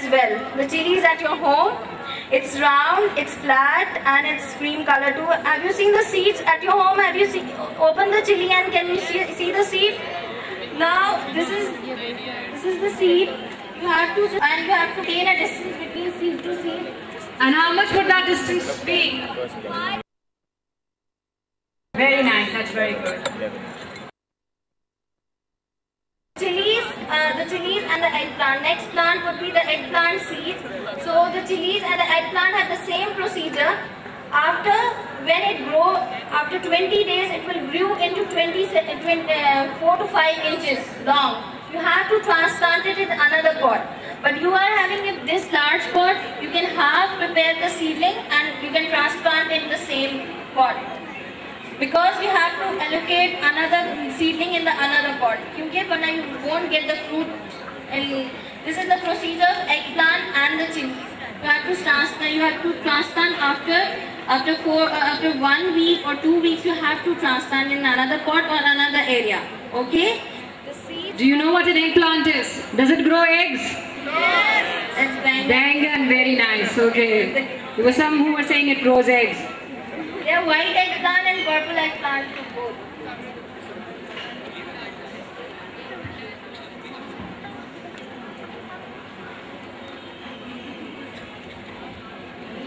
as well. The chili is at your home. It's round, it's flat, and it's cream color too. Have you seen the seeds at your home? Have you open the chili and can you see the seed? Now this is the seed. You have to maintain a distance between seed to seed. And how much would that distance be? Very nice. That's very good. The chilies and the eggplant. Next plant would be the eggplant seeds. So the chilies and the eggplant have the same procedure. When it grows, after 20 days, it will grow into 4 to 5 inches long. You have to transplant it in another pot. But you are having this large pot, you can prepare the seedling and you can transplant in the same pot. Because you have to allocate another seedling in the another pot. Because you won't get the fruit. And this is the procedure of eggplant and the chilies. You have to transplant after 1 week or 2 weeks. You have to transplant in another pot or another area. Okay? Do you know what an eggplant is? Does it grow eggs? Yes. It's Bangan, very nice. Okay. There were some who were saying it grows eggs. Yeah, white eggplant and purple eggplant both.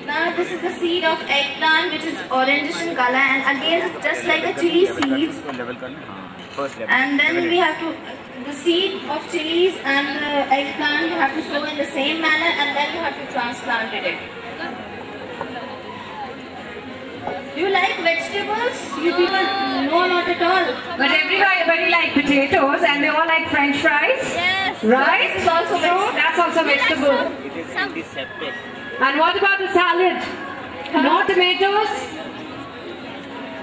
Now this is the seed of eggplant, which is orangish in color, and again it's just like a chili seeds. And then we have the seed of chilies and the eggplant you have to sow in the same manner, and then you have to transplant it. Do you like vegetables? You people, no, not at all. But everybody like potatoes and they all like French fries. Yes. Right? This is also vegetable. That's also vegetable. It is antiseptic. And what about the salad? No tomatoes?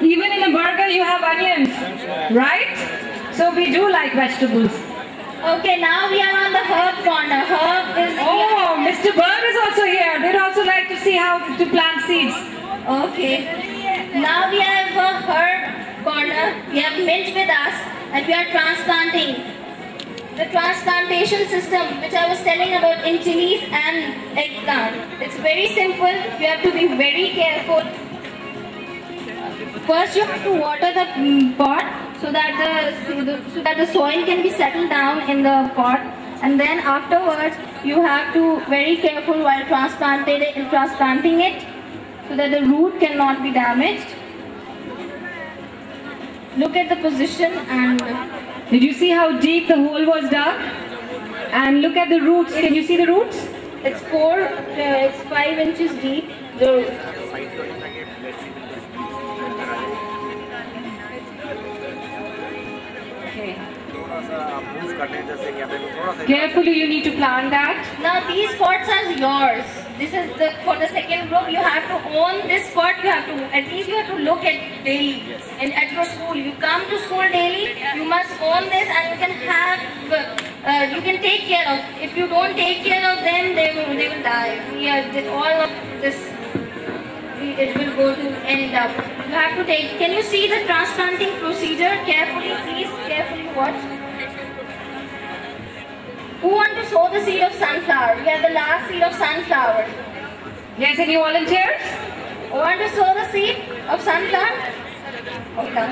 Even in a burger you have onions. Right? So we do like vegetables. Okay, now we are on the herb corner. Herb is... Oh, Mr. Bird is also here. They'd also like to see how to plant seeds. Okay. Now we have a herb corner. We have mint with us and we are transplanting. The transplantation system which I was telling about in chilies and eggplant. It's very simple. You have to be very careful. First you have to water the pot so that the soil can be settled down in the pot, and then afterwards you have to very careful while transplanting it so that the root cannot be damaged. Look at the position and... Did you see how deep the hole was dug? And look at the roots. Can you see the roots? It's 5 inches deep. Carefully, you need to plant that. Now these pots are yours. This is for the second group. You have to own this pot. You have to look at daily. And at your school, you come to school daily. You must own this, and you can you can take care of. If you don't take care of them, they will die. All of this, it will go to end up. You have to take. Can you see the transplanting procedure carefully? Please carefully watch. Who want to sow the seed of sunflower? We have the last seed of sunflower. Yes, any volunteers? Who want to sow the seed of sunflower? Okay.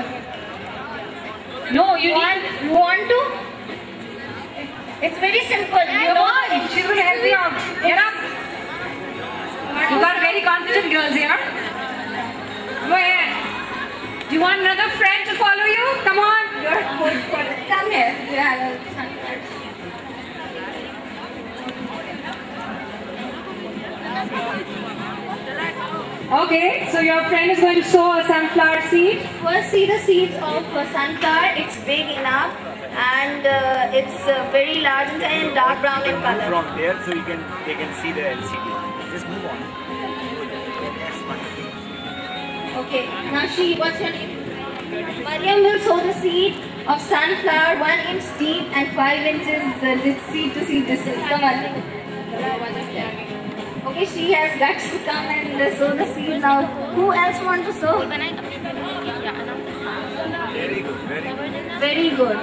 No, you want to? It's very simple. She will help you out. Get up. You got very confident girls here. Go ahead. Do you want another friend to follow you? Come on. You're good for it. Come here. You have a sunflower. Okay, so your friend is going to sow a sunflower seed. First, see the seeds of sunflower. It's big enough and it's very large and dark brown in color. From there, so they can see the LCD. Just move on. Okay, now what's your name? Mariam will sow the seed of sunflower 1 inch deep and 5 inches seed to seed distance. Come on. Okay, she has guts to come and sow the seed now. Who else want to sow? Very good, very good. Very good.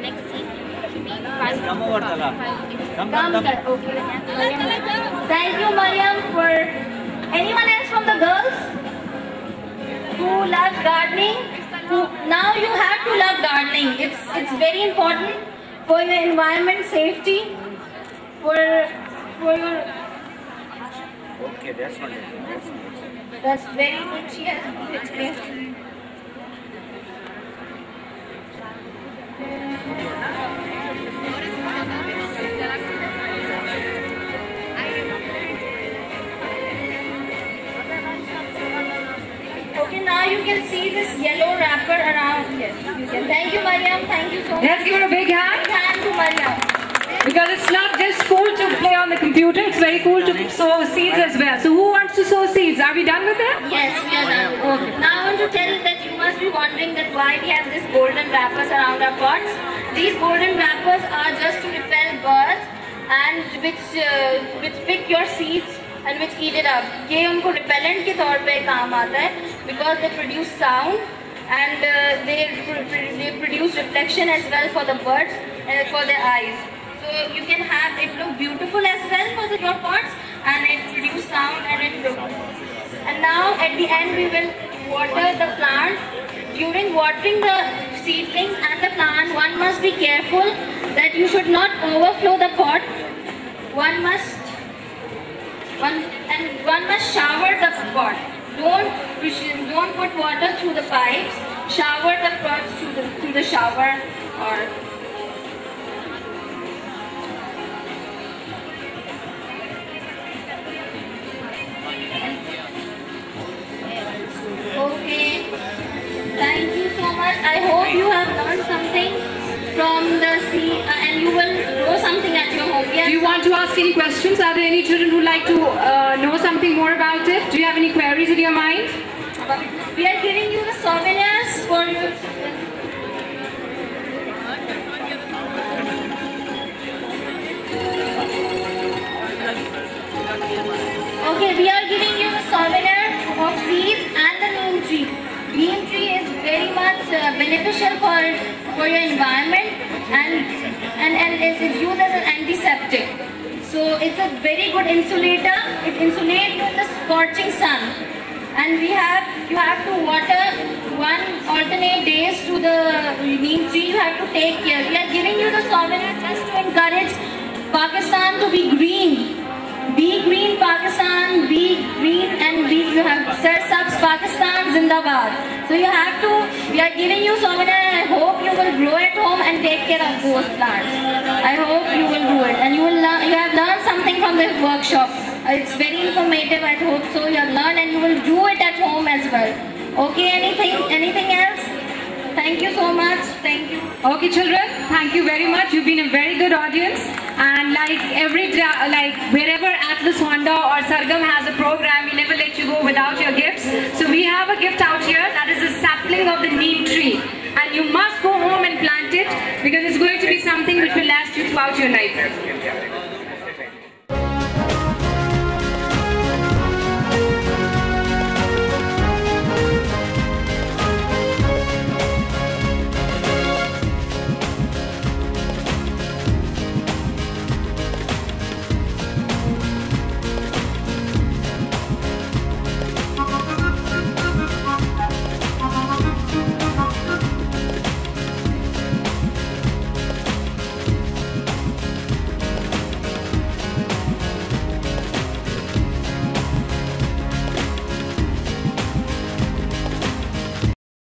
Next seed should be 5 Come over, Tala. Come. Okay. Thank you, Mariam. For anyone else from the girls who loves gardening, now you have to love gardening. It's very important for your environment safety, for your. Okay, that's wonderful. That's very good. She has explained. Okay, now you can see this yellow wrapper around. Yes, you can. Thank you, Mariam. Thank you so much. Let's give her a big hand. Big hand to Mariam. Because it's not just cool to play on the computer, it's very cool to sow seeds as well. So who wants to sow seeds? Are we done with it? Yes, we are done. Okay. Now I want to tell that you must be wondering that why we have these golden wrappers around our pots. These golden wrappers are just to repel birds and which pick your seeds and which eat it up. ये उनको repellent के तौर पे काम आता है because they produce sound and they produce reflection as well for the birds and for their eyes. So you can have it look beautiful as well for your pots and it produce sound and it look. And now at the end we will water the plant. During watering the seedlings and the plant, one must be careful that you should not overflow the pot. One must shower the pot. Don't put water through the pipes. Shower the pots through the shower or. Okay, thank you so much. I hope you have learned something from the sea and you will grow something at your home. Yes. Do you want to ask any questions? Are there any children who would like to know something more about it? Do you have any queries in your mind? We are giving you the souvenirs for you. Okay, we are giving you the souvenir of seeds and the neem tree. Neem tree is very much beneficial for your environment and it is used as an antiseptic. So it's a very good insulator. It insulates from the scorching sun. And you have to water one alternate days to the neem tree. You have to take care. We are giving you the souvenir just to encourage Pakistan to be green. Be green Pakistan, be green and you have Sir Sabz Pakistan Zindabad. So you have to, we are giving you souvenir and I hope you will grow at home and take care of those plants. I hope you will do it and you have learned something from the workshop. It's very informative, I hope so. You have learned and you will do it at home as well. Okay, anything else? Thank you so much. Thank you. Okay, children, thank you very much. You've been a very good audience. And like wherever Atlas Honda or Sargam has a program, we never let you go without your gifts. So we have a gift out here that is a sapling of the neem tree. And you must go home and plant it because it's going to be something which will last you throughout your life.